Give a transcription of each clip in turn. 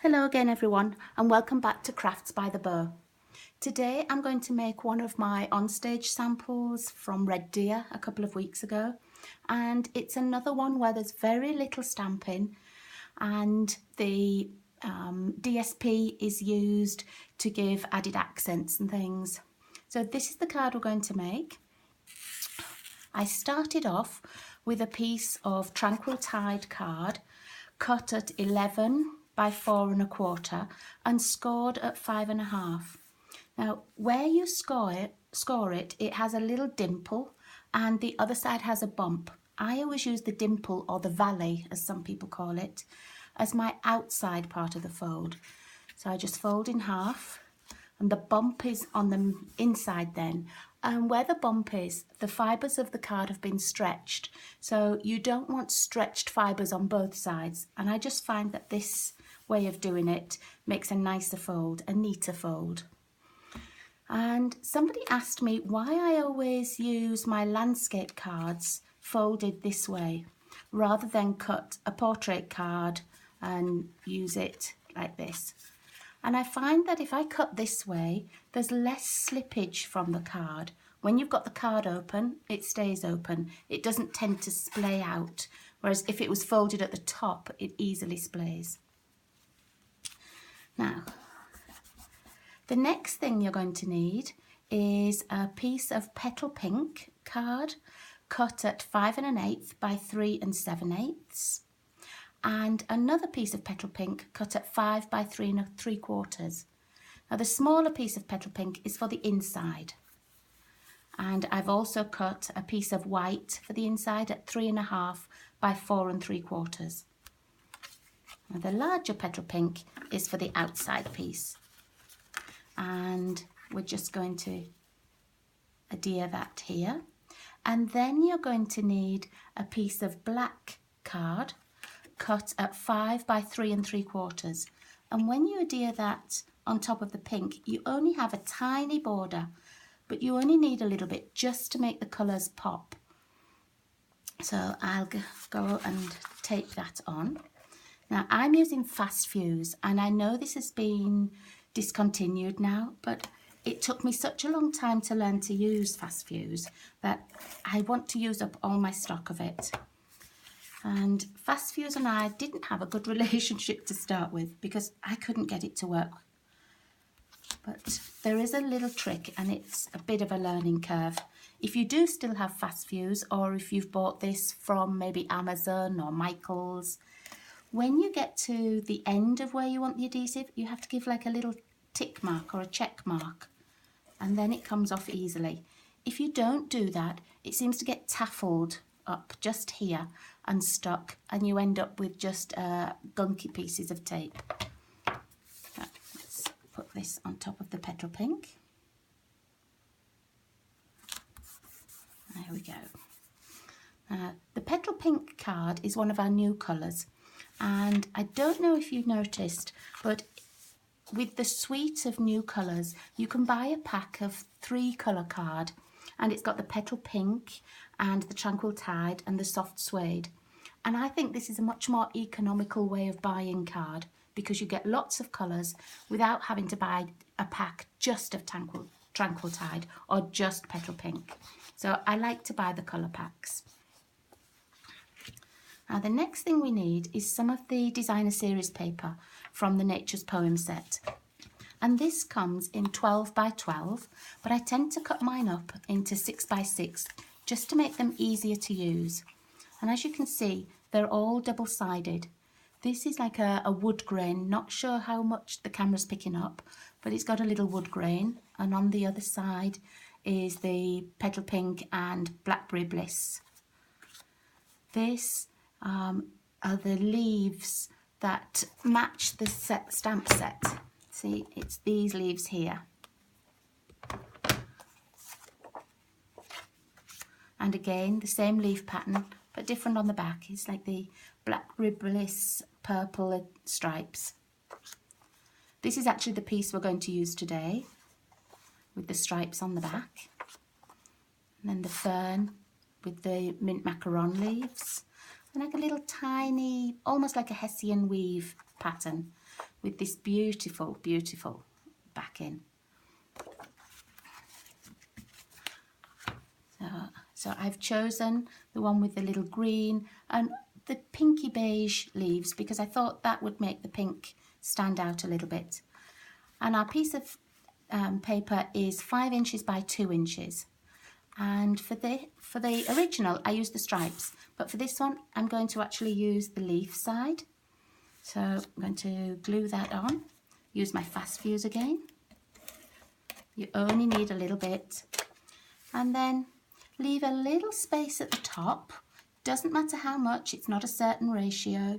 Hello again everyone, and welcome back to Crafts by the Bow. Today I'm going to make one of my onstage samples from Red Deer a couple of weeks ago, and it's another one where there's very little stamping and the DSP is used to give added accents and things. So this is the card we're going to make. I started off with a piece of Tranquil Tide card cut at 11 by 4 1/4 and scored at 5 1/2. Now where you score it, it has a little dimple and the other side has a bump. I always use the dimple, or the valley as some people call it, as my outside part of the fold. So I just fold in half and the bump is on the inside then. And where the bump is, the fibres of the card have been stretched. So you don't want stretched fibres on both sides. And I just find that this way of doing it makes a nicer fold, a neater fold. And somebody asked me why I always use my landscape cards folded this way, rather than cut a portrait card and use it like this. And I find that if I cut this way, there's less slippage from the card. When you've got the card open, it stays open. It doesn't tend to splay out. Whereas if it was folded at the top, it easily splays. Now, the next thing you're going to need is a piece of Petal Pink card cut at 5 1/8 by 3 7/8. And another piece of Petal Pink cut at 5 by 3 3/4. Now the smaller piece of Petal Pink is for the inside. And I've also cut a piece of white for the inside at 3 1/2 by 4 3/4. Now the larger Petal Pink is for the outside piece. And we're just going to adhere that here. And then you're going to need a piece of black card cut at 5 by 3 3/4. And when you adhere that on top of the pink, you only have a tiny border, but you only need a little bit just to make the colours pop. So I'll go and tape that on. Now I'm using Fast Fuse, and I know this has been discontinued now, but it took me such a long time to learn to use Fast Fuse that I want to use up all my stock of it. And Fast Fuse and I didn't have a good relationship to start with because I couldn't get it to work. But there is a little trick, and it's a bit of a learning curve. If you do still have Fast Fuse, or if you've bought this from maybe Amazon or Michael's, when you get to the end of where you want the adhesive, you have to give like a little tick mark or a check mark, and then it comes off easily. If you don't do that, it seems to get taffled up just here and stuck, and you end up with just gunky pieces of tape. Let's put this on top of the Petal Pink. There we go. The Petal Pink card is one of our new colours, and I don't know if you noticed, but with the suite of new colours, you can buy a pack of 3 colour card, and it's got the Petal Pink and the Tranquil Tide and the Soft Suede. And I think this is a much more economical way of buying card, because you get lots of colours without having to buy a pack just of Tranquil Tide or just Petal Pink. So I like to buy the colour packs. Now the next thing we need is some of the designer series paper from the Nature's Poem set. And this comes in 12 by 12, but I tend to cut mine up into 6 by 6 just to make them easier to use. And as you can see, they're all double-sided. This is like a wood grain, not sure how much the camera's picking up, but it's got a little wood grain. And on the other side is the Petal Pink and Blackberry Bliss. This are the leaves that match the stamp set. See, it's these leaves here. And again, the same leaf pattern, but different on the back. It's like the Blackberry Bliss purple stripes. This is actually the piece we're going to use today, with the stripes on the back. And then the fern with the mint macaron leaves. like a little tiny, almost like a Hessian weave pattern with this beautiful, beautiful backing. So I've chosen the one with the little green and the pinky beige leaves because I thought that would make the pink stand out a little bit. And our piece of paper is 5 inches by 2 inches. And for the original, I used the stripes, but for this one, I'm going to actually use the leaf side. So I'm going to glue that on, use my fast fuse again. You only need a little bit. And then leave a little space at the top. Doesn't matter how much, it's not a certain ratio.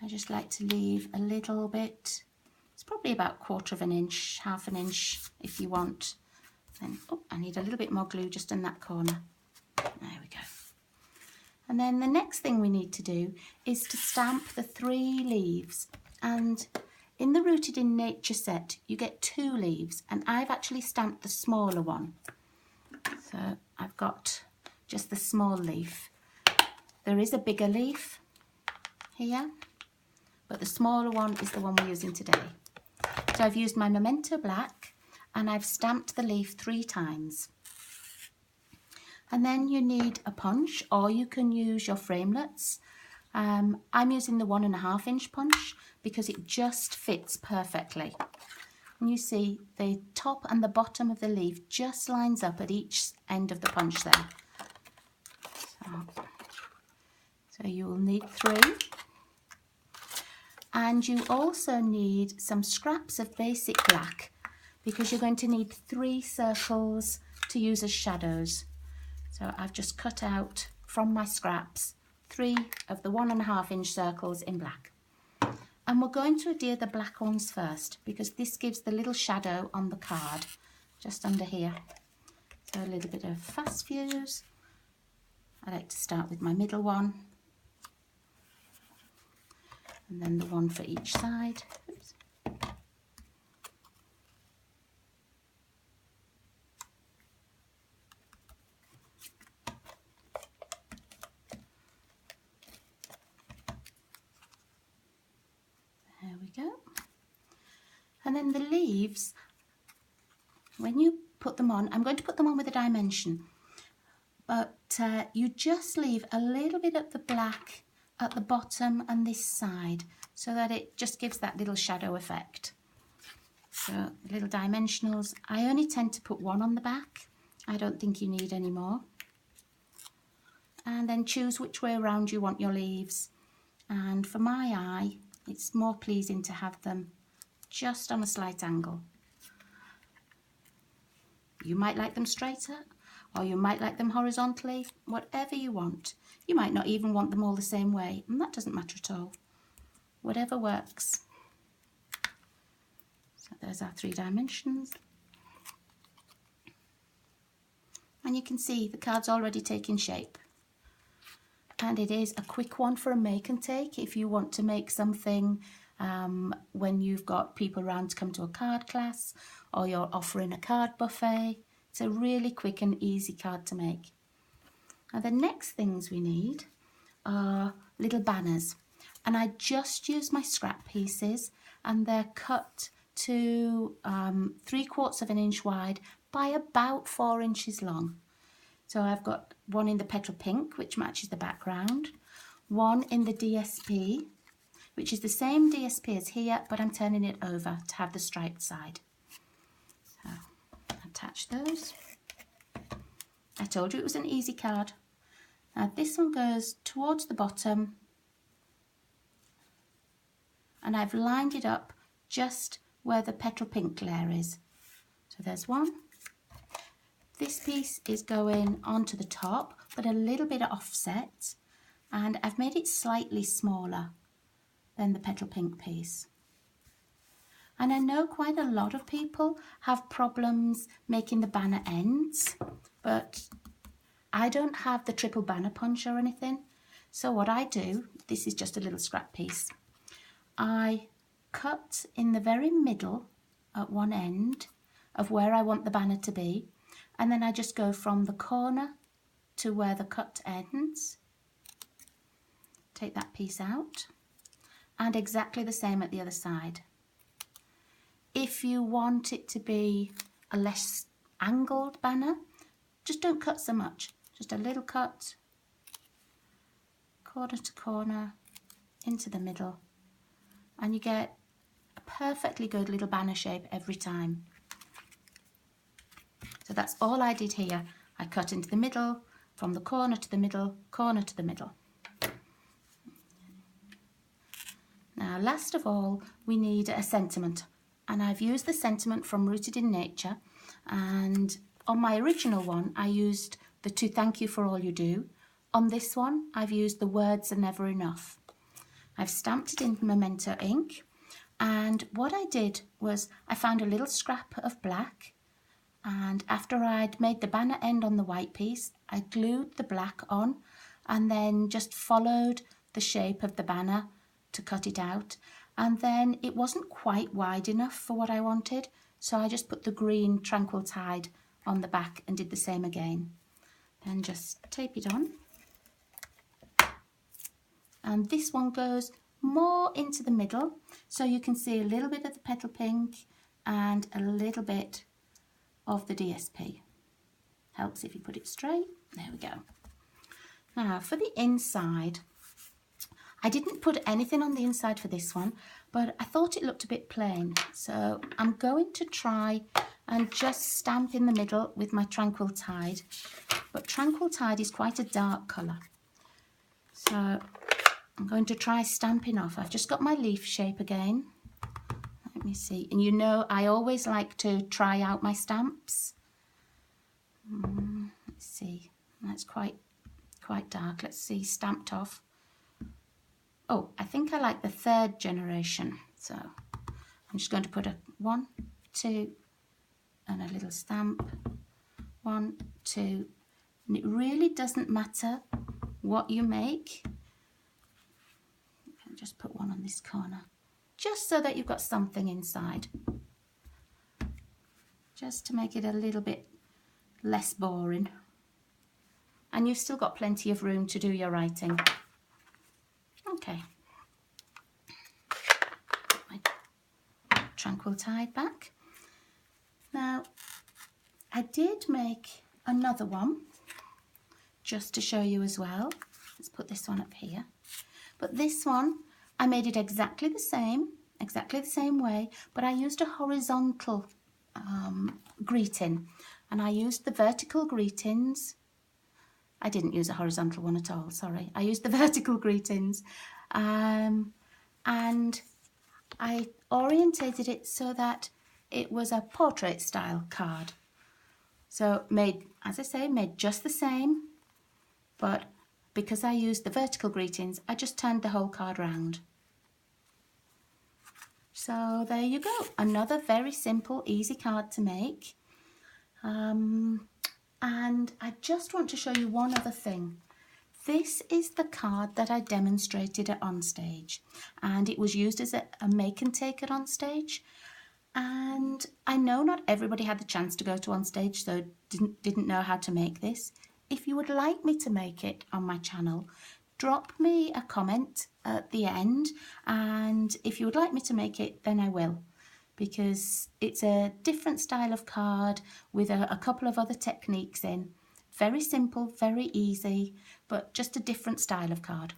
I just like to leave a little bit. It's probably about 1/4 of an inch, 1/2 an inch if you want. Then, oh, I need a little bit more glue just in that corner. There we go. And then the next thing we need to do is to stamp the 3 leaves. And in the Rooted in Nature set, you get 2 leaves, and I've actually stamped the smaller one. So I've got just the small leaf. There is a bigger leaf here, but the smaller one is the one we're using today. So I've used my Memento Black and I've stamped the leaf 3 times. And then you need a punch, or you can use your framelets. I'm using the 1.5 inch punch because it just fits perfectly. And you see the top and the bottom of the leaf just lines up at each end of the punch there. So you will need 3. And you also need some scraps of basic black because you're going to need 3 circles to use as shadows. So I've just cut out from my scraps 3 of the 1.5 inch circles in black. And we're going to adhere the black ones first because this gives the little shadow on the card just under here. So a little bit of fast fuse. I like to start with my middle one and then the one for each side. Oops. There we go. And then the leaves, when you put them on, I'm going to put them on with a dimension, but you just leave a little bit of the black at the bottom and this side so that it just gives that little shadow effect. So little dimensionals, I only tend to put 1 on the back. I don't think you need any more. And then choose which way around you want your leaves. And for my eye, it's more pleasing to have them just on a slight angle. You might like them straighter, or you might like them horizontally, whatever you want. You might not even want them all the same way, and that doesn't matter at all. Whatever works. So there's our 3 dimensions. And you can see the card's already taking shape. And it is a quick one for a make and take if you want to make something when you've got people around to come to a card class or you're offering a card buffet. It's a really quick and easy card to make. Now the next things we need are little banners. And I just use my scrap pieces and they're cut to 3/4 of an inch wide by about 4 inches long. So I've got one in the petal pink, which matches the background, one in the DSP, which is the same DSP as here, but I'm turning it over to have the striped side. So attach those. I told you it was an easy card. Now this one goes towards the bottom, and I've lined it up just where the petal pink layer is. So there's one. This piece is going onto the top, but a little bit of offset, and I've made it slightly smaller than the petal pink piece. And I know quite a lot of people have problems making the banner ends, but I don't have the triple banner punch or anything. So what I do, this is just a little scrap piece. I cut in the very middle at one end of where I want the banner to be, and then I just go from the corner to where the cut ends, take that piece out, and exactly the same at the other side. If you want it to be a less angled banner, just don't cut so much, just a little cut, corner to corner, into the middle, and you get a perfectly good little banner shape every time. So that's all I did here. I cut into the middle, from the corner to the middle, corner to the middle. Now, last of all, we need a sentiment, and I've used the sentiment from Rooted in Nature, and on my original one I used the "To thank you for all you do." On this one I've used the "Words are never enough." I've stamped it in Memento ink, and what I did was I found a little scrap of black, and after I'd made the banner end on the white piece, I glued the black on and then just followed the shape of the banner to cut it out, and then it wasn't quite wide enough for what I wanted, so I just put the green Tranquil Tide on the back and did the same again. Then just tape it on, and this one goes more into the middle, so you can see a little bit of the petal pink and a little bit of the DSP. Helps if you put it straight. There we go. Now for the inside, I didn't put anything on the inside for this one, but I thought it looked a bit plain, so I'm going to try and just stamp in the middle with my Tranquil Tide, but Tranquil Tide is quite a dark colour, so I'm going to try stamping off. I've just got my leaf shape again. Let me see, and you know I always like to try out my stamps. Let's see, that's quite dark. Let's see, stamped off. Oh, I think I like the 3rd generation, so I'm just going to put a 1, 2, and a little stamp. 1, 2, and it really doesn't matter what you make. I'll just put one on this corner, just so that you've got something inside, just to make it a little bit less boring, and you've still got plenty of room to do your writing. Okay, my Tranquil Tide back. Now, I did make another one just to show you as well. Let's put this one up here. But this one, I made it exactly the same way, but I used a horizontal greeting, and I used the vertical greetings. I didn't use a horizontal one at all, sorry. I used the vertical greetings, and I orientated it so that it was a portrait style card. So made, as I say, made just the same, but because I used the vertical greetings, I just turned the whole card round. So there you go, another very simple, easy card to make. And I just want to show you one other thing. This is the card that I demonstrated at Onstage, and it was used as a make and take at Onstage. And I know not everybody had the chance to go to Onstage, so didn't know how to make this. If you would like me to make it on my channel, drop me a comment at the end, and if you would like me to make it, then I will, because it's a different style of card with a couple of other techniques in. Very simple, very easy, but just a different style of card.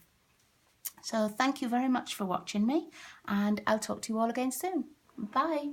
So thank you very much for watching me, and I'll talk to you all again soon. Bye.